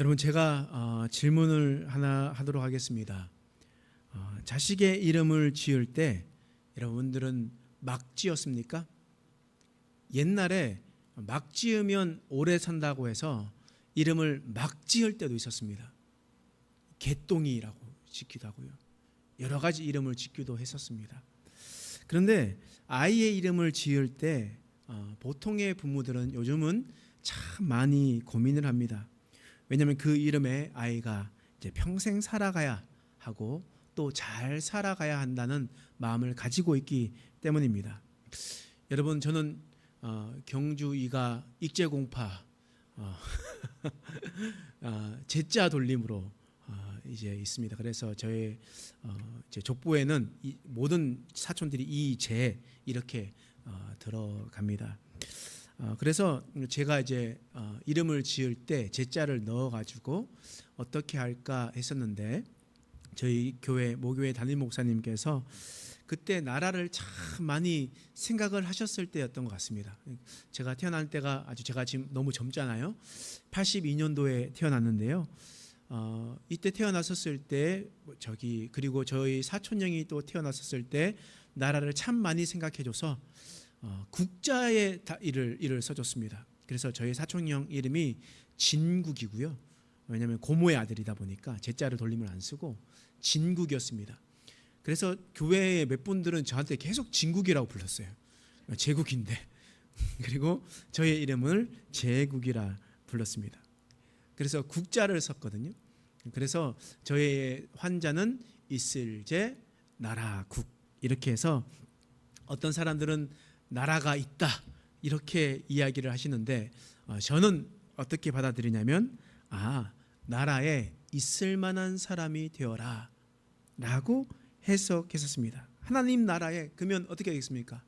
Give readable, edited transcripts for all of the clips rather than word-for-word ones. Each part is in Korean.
여러분, 제가 질문을 하나 하도록 하겠습니다. 자식의 이름을 지을 때 여러분들은 막 지었습니까? 옛날에 막 지으면 오래 산다고 해서 이름을 막 지을 때도 있었습니다. 개똥이라고 짓기도 하고요. 여러 가지 이름을 짓기도 했었습니다. 그런데 아이의 이름을 지을 때 보통의 부모들은 요즘은 참 많이 고민을 합니다. 왜냐하면 그 이름에 아이가 이제 평생 살아가야 하고 또 잘 살아가야 한다는 마음을 가지고 있기 때문입니다. 여러분, 저는 경주 이가 익제공파 제자 돌림으로 이제 있습니다. 그래서 저의 이제 족보에는 모든 사촌들이 이제 이렇게 들어갑니다. 그래서 제가 이제 이름을 지을 때 제자를 넣어가지고 어떻게 할까 했었는데, 저희 교회 모교회 담임 목사님께서 그때 나라를 참 많이 생각을 하셨을 때였던 것 같습니다. 제가 태어날 때가 제가 지금 너무 젊잖아요. 82년도에 태어났는데요. 이때 태어났었을 때 그리고 저희 사촌형이 또 태어났었을 때 나라를 참 많이 생각해줘서 국자의 일을 써줬습니다. 그래서 저희 사촌형 이름이 진국이고요. 왜냐하면 고모의 아들이다 보니까 제자를 돌림을 안 쓰고 진국이었습니다. 그래서 교회의 몇 분들은 저한테 계속 진국이라고 불렀어요. 제국인데. 그리고 저의 이름을 제국이라 불렀습니다. 그래서 국자를 썼거든요. 그래서 저의 환자는 있을제 나라국 이렇게 해서 어떤 사람들은 나라가 있다 이렇게 이야기를 하시는데, 저는 어떻게 받아들이냐면 나라에 있을 만한 사람이 되어라 라고 해석했었습니다. 하나님 나라에, 그러면 어떻게 하겠습니까?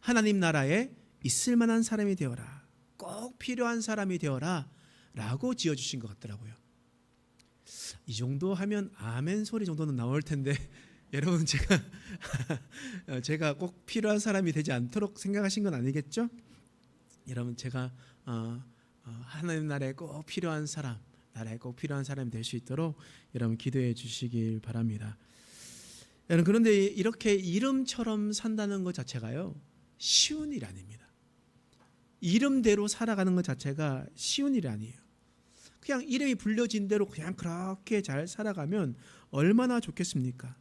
하나님 나라에 있을 만한 사람이 되어라, 꼭 필요한 사람이 되어라 라고 지어주신 것 같더라고요. 이 정도 하면 아멘 소리 정도는 나올 텐데 여러분, 제가 꼭 필요한 사람이 되지 않도록 생각하신 건 아니겠죠? 여러분, 제가 하나님 나라에 꼭 필요한 사람, 나라에 꼭 필요한 사람이 될 수 있도록 여러분 기도해 주시길 바랍니다. 여러분, 그런데 이렇게 이름처럼 산다는 것 자체가요, 쉬운 일이 아닙니다. 이름대로 살아가는 것 자체가 쉬운 일이 아니에요. 그냥 이름이 불려진 대로 그냥 그렇게 잘 살아가면 얼마나 좋겠습니까?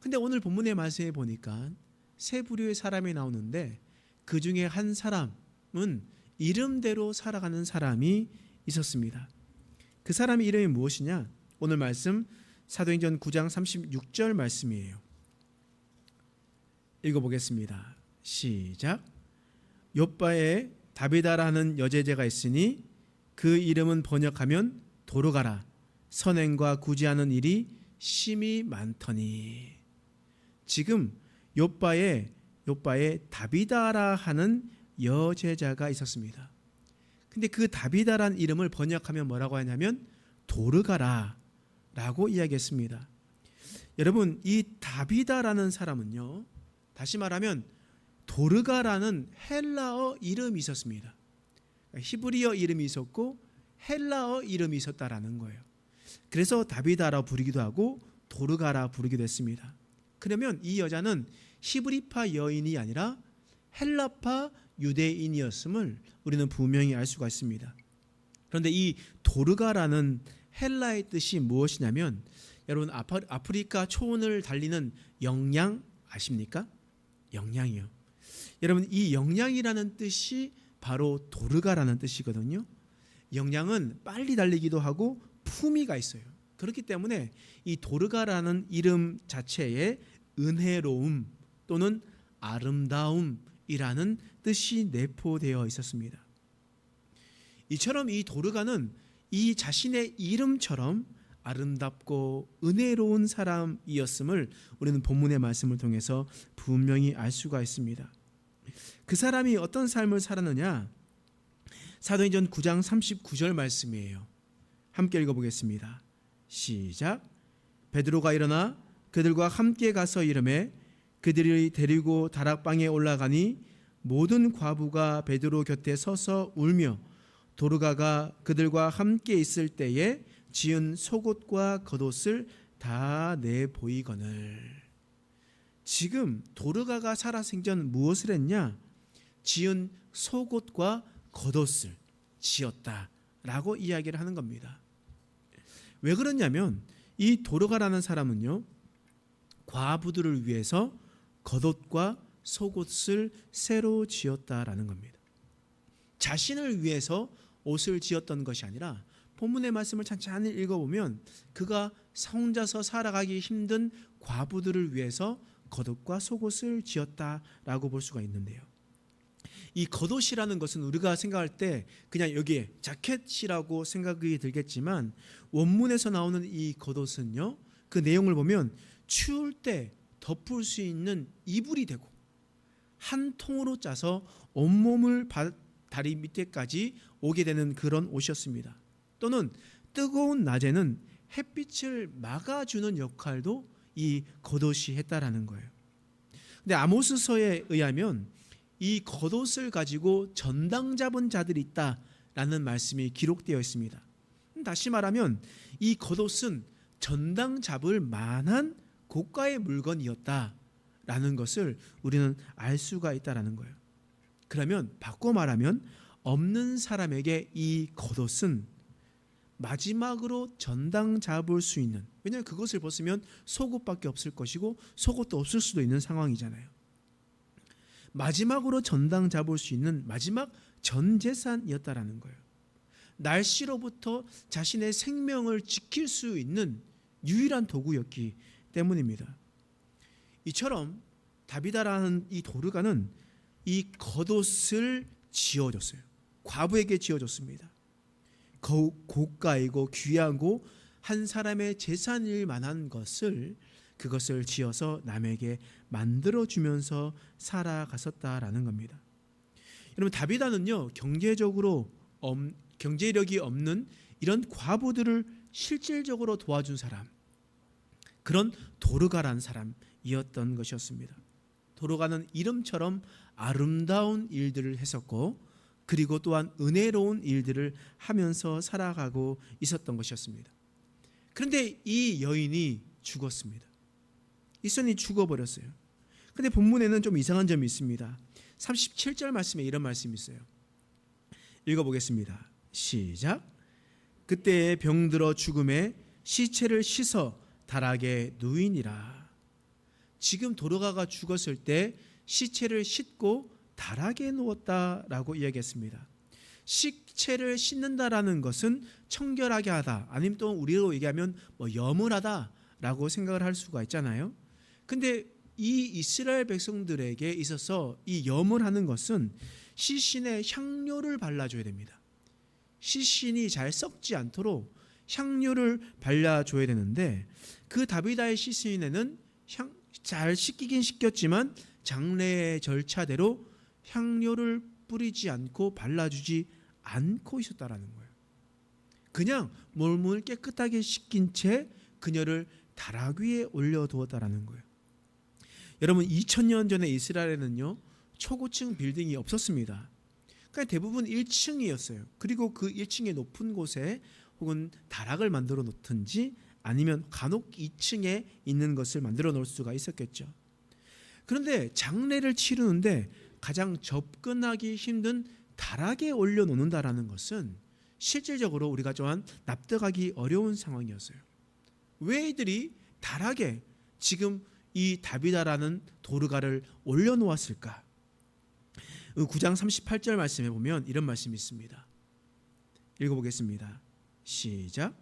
근데 오늘 본문의 말씀에 보니까 세 부류의 사람이 나오는데, 그 중에 한 사람은 이름대로 살아가는 사람이 있었습니다. 그 사람의 이름이 무엇이냐? 오늘 말씀 사도행전 9장 36절 말씀이에요. 읽어보겠습니다. 시작. 욥바에 다비다라 하는 여제자가 있으니 그 이름은 번역하면 도르가라, 선행과 구제하는 일이 심히 많더니. 지금 욥바에 다비다라 하는 여제자가 있었습니다. 근데 그 다비다란 이름을 번역하면 뭐라고 하냐면 도르가라 라고 이야기했습니다. 여러분, 이 다비다라는 사람은요, 다시 말하면 도르가라는 헬라어 이름이 있었습니다. 히브리어 이름이 있었고 헬라어 이름이 있었다라는 거예요. 그래서 다비다라 부르기도 하고 도르가라 부르기도 했습니다. 그러면 이 여자는 히브리파 여인이 아니라 헬라파 유대인이었음을 우리는 분명히 알 수가 있습니다. 그런데 이 도르가라는 헬라의 뜻이 무엇이냐면, 여러분, 아프리카 초원을 달리는 영양 아십니까? 영양이요. 여러분, 이 영양이라는 뜻이 바로 도르가라는 뜻이거든요. 영양은 빨리 달리기도 하고 품위가 있어요. 그렇기 때문에 이 도르가라는 이름 자체에 은혜로움 또는 아름다움이라는 뜻이 내포되어 있었습니다. 이처럼 이 도르가는 이 자신의 이름처럼 아름답고 은혜로운 사람이었음을 우리는 본문의 말씀을 통해서 분명히 알 수가 있습니다. 그 사람이 어떤 삶을 살았느냐? 사도행전 9장 39절 말씀이에요. 함께 읽어보겠습니다. 시작. 베드로가 일어나 그들과 함께 가서 이르매 그들이 데리고 다락방에 올라가니 모든 과부가 베드로 곁에 서서 울며 도르가가 그들과 함께 있을 때에 지은 속옷과 겉옷을 다 내보이거늘. 지금 도르가가 살아생전 무엇을 했냐? 지은 속옷과 겉옷을 지었다라고 이야기를 하는 겁니다. 왜 그러냐면 이 도르가라는 사람은요, 과부들을 위해서 겉옷과 속옷을 새로 지었다라는 겁니다. 자신을 위해서 옷을 지었던 것이 아니라 본문의 말씀을 찬찬히 읽어보면 그가 혼자서 살아가기 힘든 과부들을 위해서 겉옷과 속옷을 지었다라고 볼 수가 있는데요. 이 겉옷이라는 것은 우리가 생각할 때 그냥 여기에 자켓이라고 생각이 들겠지만 원문에서 나오는 이 겉옷은요, 그 내용을 보면 추울 때 덮을 수 있는 이불이 되고 한 통으로 짜서 온몸을 다리 밑에까지 오게 되는 그런 옷이었습니다. 또는 뜨거운 낮에는 햇빛을 막아주는 역할도 이 겉옷이 했다라는 거예요. 근데 아모스서에 의하면 이 겉옷을 가지고 전당 잡은 자들이 있다라는 말씀이 기록되어 있습니다. 다시 말하면 이 겉옷은 전당 잡을 만한 고가의 물건이었다라는 것을 우리는 알 수가 있다라는 거예요. 그러면 바꿔 말하면 없는 사람에게 이 겉옷은 마지막으로 전당 잡을 수 있는, 왜냐하면 그것을 벗으면 속옷밖에 없을 것이고 속옷도 없을 수도 있는 상황이잖아요. 마지막으로 전당 잡을 수 있는 마지막 전 재산이었다라는 거예요. 날씨로부터 자신의 생명을 지킬 수 있는 유일한 도구였기 때문입니다. 이처럼 다비다라는 이 도르가는 이 겉옷을 지어줬어요. 과부에게 지어줬습니다. 고가이고 귀하고 한 사람의 재산일 만한 그것을 지어서 남에게 만들어주면서 살아갔었다라는 겁니다. 여러분, 다비다는요, 경제력이 없는 이런 과부들을 실질적으로 도와준 사람, 그런 도르가라는 사람이었던 것이었습니다. 도르가는 이름처럼 아름다운 일들을 했었고 그리고 또한 은혜로운 일들을 하면서 살아가고 있었던 것이었습니다. 그런데 이 여인이 죽었습니다. 이 여인이 죽어버렸어요. 그런데 본문에는 좀 이상한 점이 있습니다. 37절 말씀에 이런 말씀이 있어요. 읽어보겠습니다. 시작. 그때에 병들어 죽음에 시체를 씻어 다락에 누이니라. 지금 도르가가 죽었을 때 시체를 씻고 다락에 누웠다라고 이야기했습니다. 시체를 씻는다라는 것은 청결하게 하다, 아니면 또 우리로 얘기하면 염을하다라고 생각을 할 수가 있잖아요. 근데 이 이스라엘 백성들에게 있어서 이 염을하는 것은 시신에 향료를 발라줘야 됩니다. 시신이 잘 썩지 않도록 향료를 발라줘야 되는데 그 다비다의 시신에는 잘 씻기긴 씻겼지만 장례의 절차대로 향료를 뿌리지 않고 발라주지 않고 있었다라는 거예요. 그냥 몸을 깨끗하게 씻긴 채 그녀를 다락 위에 올려두었다라는 거예요. 여러분, 2000년 전에 이스라엘에는요, 초고층 빌딩이 없었습니다. 그러니까 대부분 1층이었어요. 그리고 그 1층의 높은 곳에 혹은 다락을 만들어 놓든지 아니면 간혹 2층에 있는 것을 만들어 놓을 수가 있었겠죠. 그런데 장례를 치르는데 가장 접근하기 힘든 다락에 올려놓는다라는 것은 실질적으로 우리가 또한 납득하기 어려운 상황이었어요. 왜 이들이 다락에 지금 이 다비다라는 도르가를 올려놓았을까? 9장 38절 말씀에 보면 이런 말씀이 있습니다. 읽어보겠습니다. 시작.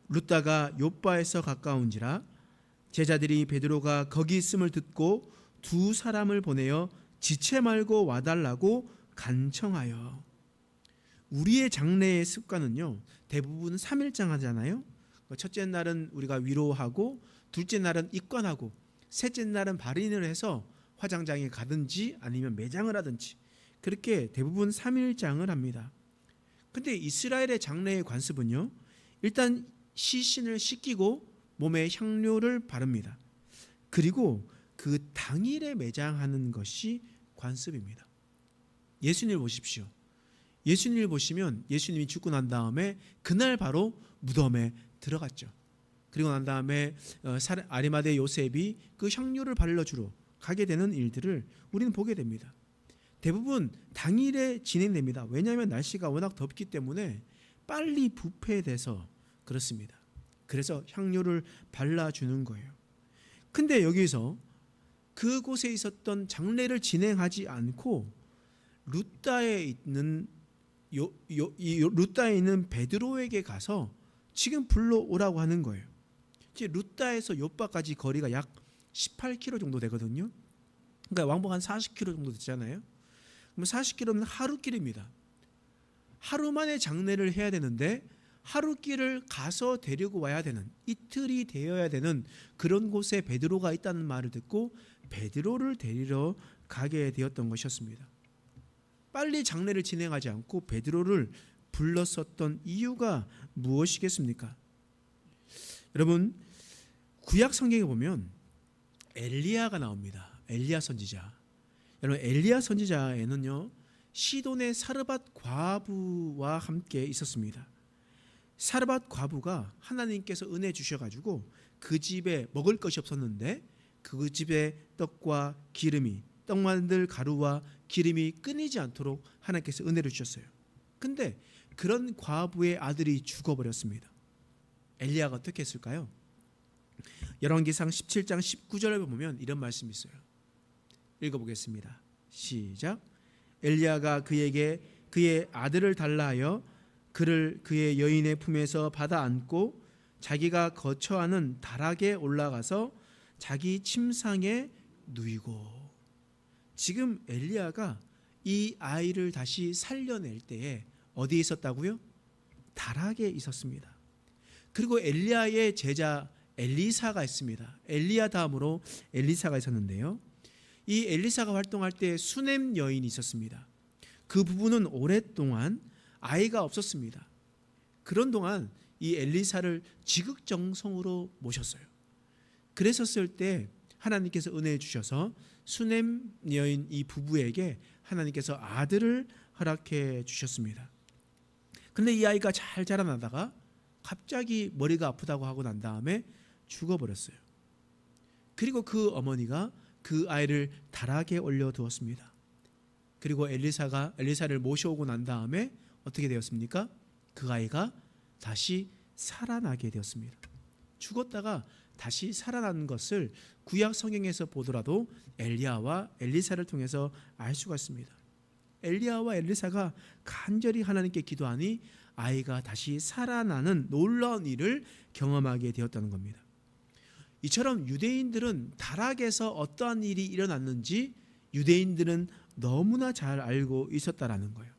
룻다가 욥바에서 가까운지라 제자들이 베드로가 거기 있음을 듣고 두 사람을 보내어 지체 말고 와달라고 간청하여. 우리의 장례의 습관은요, 대부분 3일장 하잖아요. 첫째 날은 우리가 위로하고, 둘째 날은 입관하고, 셋째 날은 발인을 해서 화장장에 가든지 아니면 매장을 하든지 그렇게 대부분 3일장을 합니다. 근데 이스라엘의 장례의 관습은요, 일단 시신을 씻기고 몸에 향료를 바릅니다. 그리고 그 당일에 매장하는 것이 관습입니다. 예수님을 보십시오. 예수님을 보시면 예수님이 죽고 난 다음에 그날 바로 무덤에 들어갔죠. 그리고 난 다음에 아리마대 요셉이 그 향료를 발라주러 가게 되는 일들을 우리는 보게 됩니다. 대부분 당일에 진행됩니다. 왜냐하면 날씨가 워낙 덥기 때문에 빨리 부패돼서 그렇습니다. 그래서 향료를 발라주는 거예요. 근데 여기서 그곳에 있었던 장례를 진행하지 않고 루다에 있는 베드로에게 가서 지금 불러오라고 하는 거예요. 이제 루다에서 요바까지 거리가 약 18km 정도 되거든요. 그러니까 왕복 한 40km 정도 되잖아요. 그럼 40km는 하루길입니다. 하루 만에 장례를 해야 되는데 하루길을 가서 데리고 와야 되는, 이틀이 되어야 되는 그런 곳에 베드로가 있다는 말을 듣고 베드로를 데리러 가게 되었던 것이었습니다. 빨리 장례를 진행하지 않고 베드로를 불렀었던 이유가 무엇이겠습니까? 여러분, 구약 성경에 보면 엘리야가 나옵니다. 엘리야 선지자. 여러분, 엘리야 선지자에는요, 시돈의 사르밧 과부와 함께 있었습니다. 사르밧 과부가 하나님께서 은혜 주셔가지고 그 집에 먹을 것이 없었는데 그 집에 떡과 기름이, 떡 만들 가루와 기름이 끊이지 않도록 하나님께서 은혜를 주셨어요. 근데 그런 과부의 아들이 죽어버렸습니다. 엘리야가 어떻게 했을까요? 열왕기상 17장 19절에 보면 이런 말씀이 있어요. 읽어보겠습니다. 시작. 엘리야가 그에게 그의 아들을 달라 하여 그를 그의 여인의 품에서 받아 안고 자기가 거처하는 다락에 올라가서 자기 침상에 누이고. 지금 엘리야가 이 아이를 다시 살려낼 때에 어디에 있었다고요? 다락에 있었습니다. 그리고 엘리야의 제자 엘리사가 있습니다. 엘리야 다음으로 엘리사가 있었는데요, 이 엘리사가 활동할 때 수넴 여인이 있었습니다. 그 부부는 오랫동안 아이가 없었습니다. 그런 동안 이 엘리사를 지극정성으로 모셨어요. 그랬었을 때 하나님께서 은혜 주셔서 수넴 여인 이 부부에게 하나님께서 아들을 허락해 주셨습니다. 근데 이 아이가 잘 자라나다가 갑자기 머리가 아프다고 하고 난 다음에 죽어버렸어요. 그리고 그 어머니가 그 아이를 다락에 올려두었습니다. 그리고 엘리사를 모셔오고 난 다음에 어떻게 되었습니까? 그 아이가 다시 살아나게 되었습니다. 죽었다가 다시 살아난 것을 구약 성경에서 보더라도 엘리야와 엘리사를 통해서 알 수가 있습니다. 엘리야와 엘리사가 간절히 하나님께 기도하니 아이가 다시 살아나는 놀라운 일을 경험하게 되었다는 겁니다. 이처럼 유대인들은 다락에서 어떠한 일이 일어났는지 유대인들은 너무나 잘 알고 있었다라는 거예요.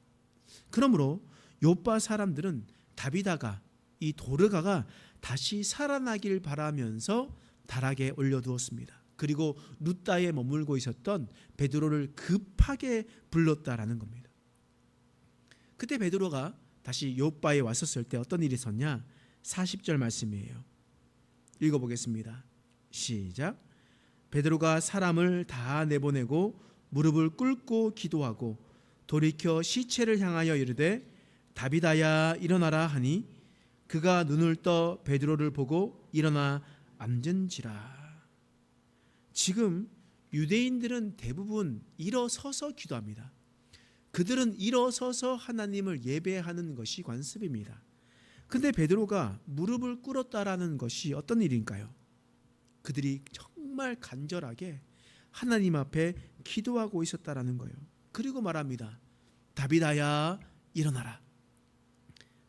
그러므로 요바 사람들은 다비다가, 이 도르가가 다시 살아나길 바라면서 다락에 올려두었습니다. 그리고 루다에 머물고 있었던 베드로를 급하게 불렀다라는 겁니다. 그때 베드로가 다시 요바에 왔었을 때 어떤 일이 있었냐? 40절 말씀이에요. 읽어보겠습니다. 시작. 베드로가 사람을 다 내보내고 무릎을 꿇고 기도하고 돌이켜 시체를 향하여 이르되 다비다야 일어나라 하니 그가 눈을 떠 베드로를 보고 일어나 앉은지라. 지금 유대인들은 대부분 일어서서 기도합니다. 그들은 일어서서 하나님을 예배하는 것이 관습입니다. 근데 베드로가 무릎을 꿇었다라는 것이 어떤 일인가요? 그들이 정말 간절하게 하나님 앞에 기도하고 있었다라는 거예요. 그리고 말합니다. 다비다야 일어나라.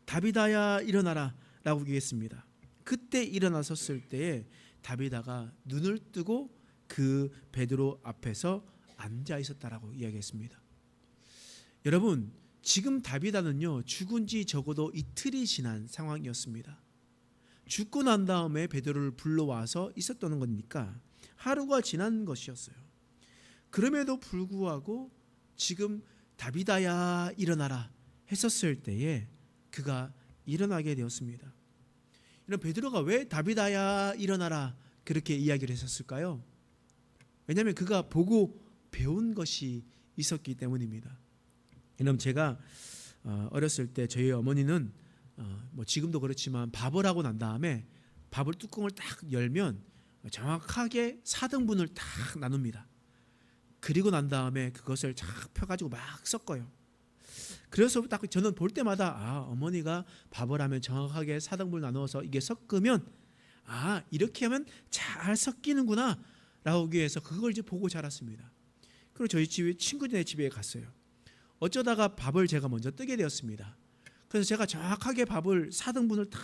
다비다야 일어나라 라고 얘기했습니다. 그때 일어나섰을 때에 다비다가 눈을 뜨고 그 베드로 앞에서 앉아 있었다라고 이야기했습니다. 여러분, 지금 다비다는요, 죽은 지 적어도 이틀이 지난 상황이었습니다. 죽고 난 다음에 베드로를 불러와서 있었던 거니까 하루가 지난 것이었어요. 그럼에도 불구하고 지금 다비다야 일어나라 했었을 때에 그가 일어나게 되었습니다. 이런 베드로가 왜 다비다야 일어나라 그렇게 이야기를 했었을까요? 왜냐하면 그가 보고 배운 것이 있었기 때문입니다. 여러분, 제가 어렸을 때 저희 어머니는 뭐 지금도 그렇지만 밥을 하고 난 다음에 밥을 뚜껑을 딱 열면 정확하게 4등분을 딱 나눕니다. 그리고 난 다음에 그것을 쫙 펴가지고 막 섞어요. 그래서 딱 저는 볼 때마다 어머니가 밥을 하면 정확하게 4등분 나누어서 이게 섞으면 이렇게 하면 잘 섞이는구나 라고 하기 위해서 그걸 이제 보고 자랐습니다. 그리고 저희 집에 친구네 집에 갔어요. 어쩌다가 밥을 제가 먼저 뜨게 되었습니다. 그래서 제가 정확하게 밥을 4등분을 탁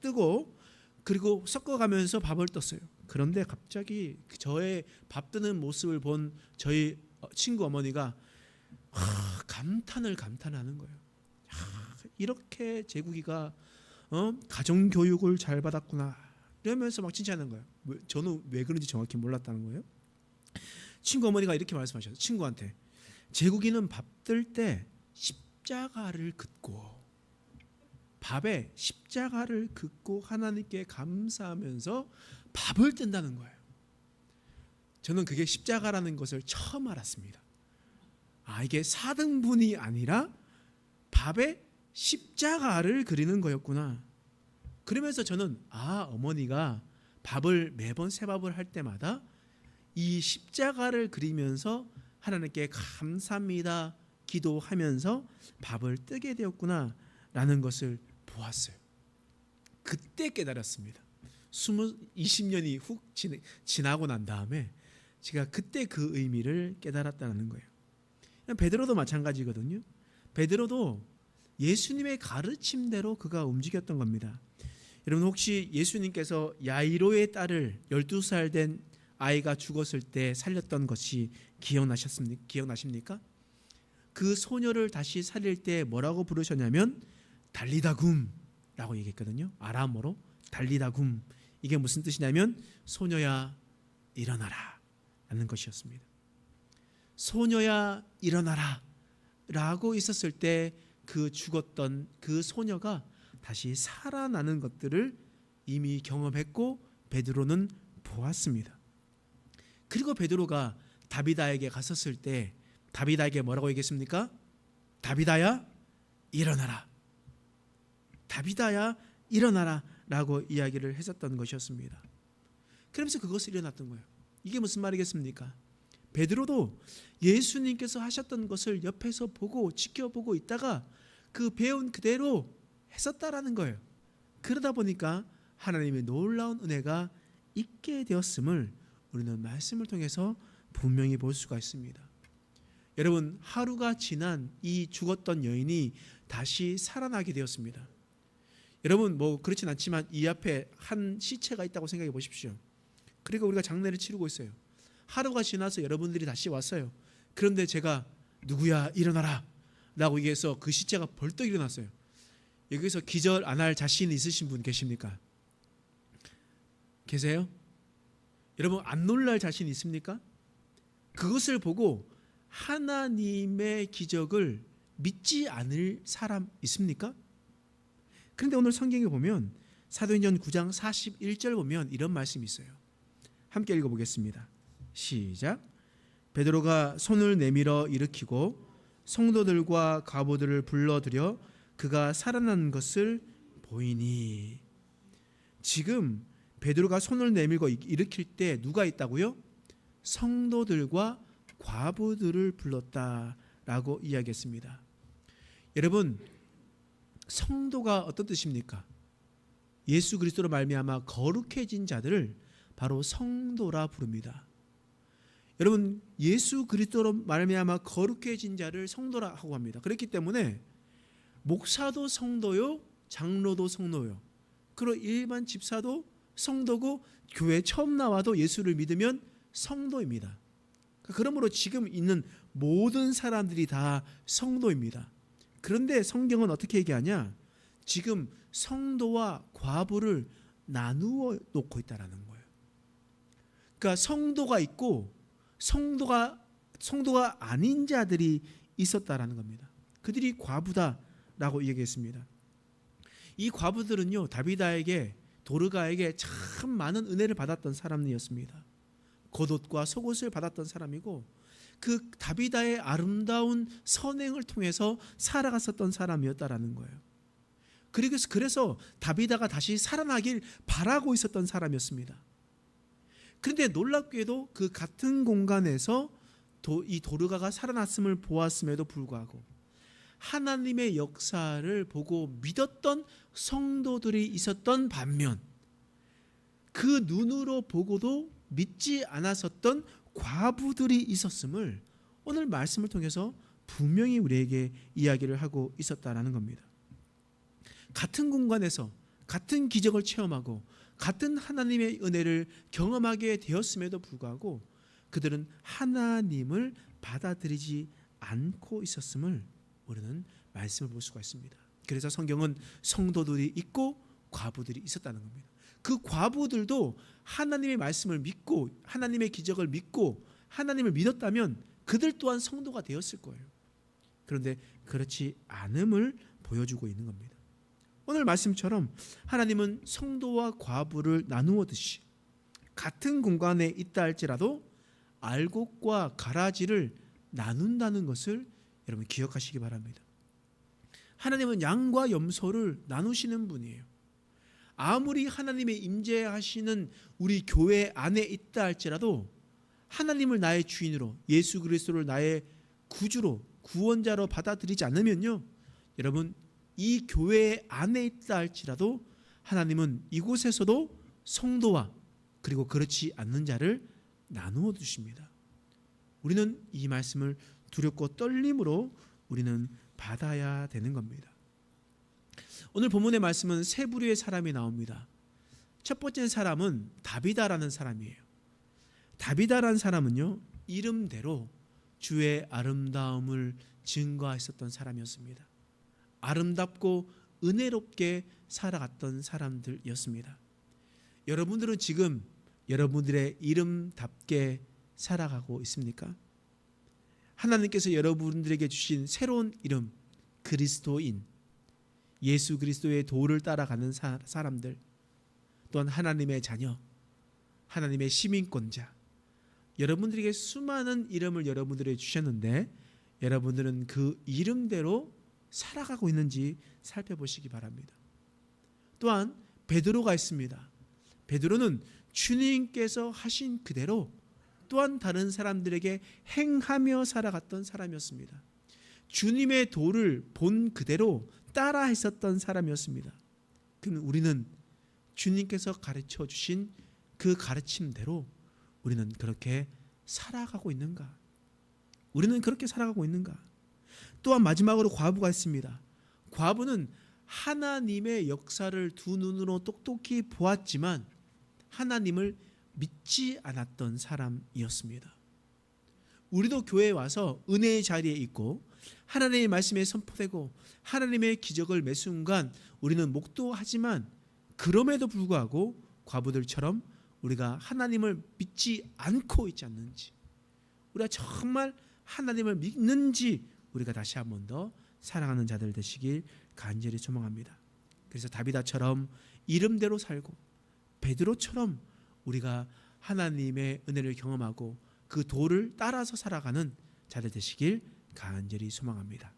뜨고 그리고 섞어가면서 밥을 떴어요. 그런데 갑자기 저의 밥 뜨는 모습을 본 저희 친구 어머니가 감탄하는 거예요. 이렇게 제국이가 가정교육을 잘 받았구나 이러면서 막 칭찬하는 거예요. 저는 왜 그런지 정확히 몰랐다는 거예요. 친구 어머니가 이렇게 말씀하셨어요. 친구한테 제국이는 밥 뜰 때 십자가를 긋고 밥에 십자가를 긋고 하나님께 감사하면서 밥을 뜬다는 거예요. 저는 그게 십자가라는 것을 처음 알았습니다. 이게 4등분이 아니라 밥에 십자가를 그리는 거였구나. 그러면서 저는 어머니가 밥을 매번 새밥을 할 때마다 이 십자가를 그리면서 하나님께 감사합니다 기도하면서 밥을 뜨게 되었구나 라는 것을 보았어요. 그때 깨달았습니다. 20년이 훅 지나고 난 다음에 제가 그때 그 의미를 깨달았다는 거예요. 베드로도 마찬가지거든요. 베드로도 예수님의 가르침대로 그가 움직였던 겁니다. 여러분 혹시 예수님께서 야이로의 딸을 12살 된 아이가 죽었을 때 살렸던 것이 기억나십니까? 그 소녀를 다시 살릴 때 뭐라고 부르셨냐면 달리다굼라고 얘기했거든요. 아람어로 달리다굼. 이게 무슨 뜻이냐면 소녀야 일어나라 라는 것이었습니다. 소녀야 일어나라 라고 있었을 때 그 죽었던 그 소녀가 다시 살아나는 것들을 이미 경험했고 베드로는 보았습니다. 그리고 베드로가 다비다에게 갔었을 때 다비다에게 뭐라고 얘기했습니까? 다비다야 일어나라. 다비다야 일어나라 라고 이야기를 했었던 것이었습니다. 그러면서 그것을 일어났던 거예요. 이게 무슨 말이겠습니까? 베드로도 예수님께서 하셨던 것을 옆에서 보고 지켜보고 있다가 그 배운 그대로 했었다라는 거예요. 그러다 보니까 하나님의 놀라운 은혜가 있게 되었음을 우리는 말씀을 통해서 분명히 볼 수가 있습니다. 여러분 하루가 지난 이 죽었던 여인이 다시 살아나게 되었습니다. 여러분 뭐 그렇진 않지만 이 앞에 한 시체가 있다고 생각해 보십시오. 그러니까 우리가 장례를 치르고 있어요. 하루가 지나서 여러분들이 다시 왔어요. 그런데 제가 누구야 일어나라 라고 얘기해서 그 시체가 벌떡 일어났어요. 여기서 기절 안 할 자신 있으신 분 계십니까? 계세요? 여러분 안 놀랄 자신 있습니까? 그것을 보고 하나님의 기적을 믿지 않을 사람 있습니까? 그런데 오늘 성경에 보면 사도행전 9장 41절 보면 이런 말씀이 있어요. 함께 읽어보겠습니다. 시작. 베드로가 손을 내밀어 일으키고 성도들과 과부들을 불러들여 그가 살아난 것을 보이니. 지금 베드로가 손을 내밀고 일으킬 때 누가 있다고요? 성도들과 과부들을 불렀다라고 이야기했습니다. 여러분 성도가 어떤 뜻입니까? 예수 그리스도로 말미암아 거룩해진 자들을 바로 성도라 부릅니다. 여러분 예수 그리스도로 말미암아 거룩해진 자를 성도라 하고 합니다. 그렇기 때문에 목사도 성도요, 장로도 성도요, 그리고 일반 집사도 성도고 교회 처음 나와도 예수를 믿으면 성도입니다. 그러므로 지금 있는 모든 사람들이 다 성도입니다. 그런데 성경은 어떻게 얘기하냐? 지금 성도와 과부를 나누어 놓고 있다라는 거예요. 그러니까 성도가 있고 성도가 아닌 자들이 있었다라는 겁니다. 그들이 과부다라고 얘기했습니다. 이 과부들은요 다비다에게 도르가에게 참 많은 은혜를 받았던 사람이었습니다. 겉옷과 속옷을 받았던 사람이고 그 다비다의 아름다운 선행을 통해서 살아갔었던 사람이었다라는 거예요. 그래서 다비다가 다시 살아나길 바라고 있었던 사람이었습니다. 그런데 놀랍게도 그 같은 공간에서 이 도르가가 살아났음을 보았음에도 불구하고 하나님의 역사를 보고 믿었던 성도들이 있었던 반면 그 눈으로 보고도 믿지 않았었던 과부들이 있었음을 오늘 말씀을 통해서 분명히 우리에게 이야기를 하고 있었다라는 겁니다. 같은 공간에서 같은 기적을 체험하고 같은 하나님의 은혜를 경험하게 되었음에도 불구하고 그들은 하나님을 받아들이지 않고 있었음을 우리는 말씀을 볼 수가 있습니다. 그래서 성경은 성도들이 있고 과부들이 있었다는 겁니다. 그 과부들도 하나님의 말씀을 믿고 하나님의 기적을 믿고 하나님을 믿었다면 그들 또한 성도가 되었을 거예요. 그런데 그렇지 않음을 보여주고 있는 겁니다. 오늘 말씀처럼 하나님은 성도와 과부를 나누었듯이 같은 공간에 있다 할지라도 알곡과 가라지를 나눈다는 것을 여러분 기억하시기 바랍니다. 하나님은 양과 염소를 나누시는 분이에요. 아무리 하나님의 임재하시는 우리 교회 안에 있다 할지라도 하나님을 나의 주인으로 예수 그리스도를 나의 구주로 구원자로 받아들이지 않으면요, 여러분 이 교회 안에 있다 할지라도 하나님은 이곳에서도 성도와 그리고 그렇지 않는 자를 나누어 두십니다. 우리는 이 말씀을 두렵고 떨림으로 우리는 받아야 되는 겁니다. 오늘 본문의 말씀은 세 부류의 사람이 나옵니다. 첫 번째 사람은 다비다라는 사람이에요. 다비다라는 사람은요, 이름대로 주의 아름다움을 증거했었던 사람이었습니다. 아름답고 은혜롭게 살아갔던 사람들이었습니다. 여러분들은 지금 여러분들의 이름답게 살아가고 있습니까? 하나님께서 여러분들에게 주신 새로운 이름, 그리스도인, 예수 그리스도의 도를 따라가는 사람들, 또한 하나님의 자녀, 하나님의 시민권자, 여러분들에게 수많은 이름을 여러분들에게 주셨는데 여러분들은 그 이름대로 살아가고 있는지 살펴보시기 바랍니다. 또한 베드로가 있습니다. 베드로는 주님께서 하신 그대로 또한 다른 사람들에게 행하며 살아갔던 사람이었습니다. 주님의 도를 본 그대로 따라 했었던 사람이었습니다. 그럼 우리는 주님께서 가르쳐 주신 그 가르침대로 우리는 그렇게 살아가고 있는가? 우리는 그렇게 살아가고 있는가? 또한 마지막으로 과부가 있습니다. 과부는 하나님의 역사를 두 눈으로 똑똑히 보았지만 하나님을 믿지 않았던 사람이었습니다. 우리도 교회에 와서 은혜의 자리에 있고 하나님의 말씀에 선포되고 하나님의 기적을 매 순간 우리는 목도하지만 그럼에도 불구하고 과부들처럼 우리가 하나님을 믿지 않고 있지 않는지, 우리가 정말 하나님을 믿는지 우리가 다시 한 번 더 사랑하는 자들 되시길 간절히 소망합니다. 그래서 다비다처럼 이름대로 살고 베드로처럼 우리가 하나님의 은혜를 경험하고 그 도를 따라서 살아가는 자들 되시길 간절히 소망합니다.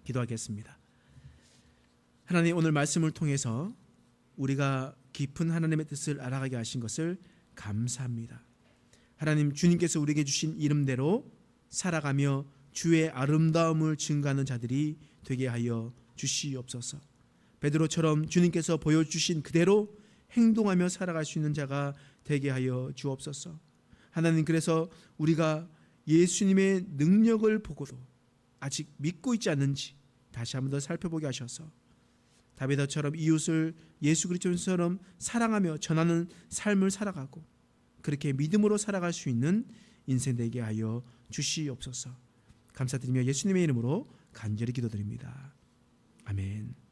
기도하겠습니다. 하나님, 오늘 말씀을 통해서 우리가 깊은 하나님의 뜻을 알아가게 하신 것을 감사합니다. 하나님, 주님께서 우리에게 주신 이름대로 살아가며 주의 아름다움을 증거하는 자들이 되게 하여 주시옵소서. 베드로처럼 주님께서 보여주신 그대로 행동하며 살아갈 수 있는 자가 되게 하여 주옵소서. 하나님, 그래서 우리가 예수님의 능력을 보고도 아직 믿고 있지 않는지 다시 한번 더 살펴보게 하셔서 다비다처럼 이웃을 예수 그리스도처럼 사랑하며 전하는 삶을 살아가고 그렇게 믿음으로 살아갈 수 있는 인생 되게 하여 주시옵소서. 감사드리며 예수님의 이름으로 간절히 기도드립니다. 아멘.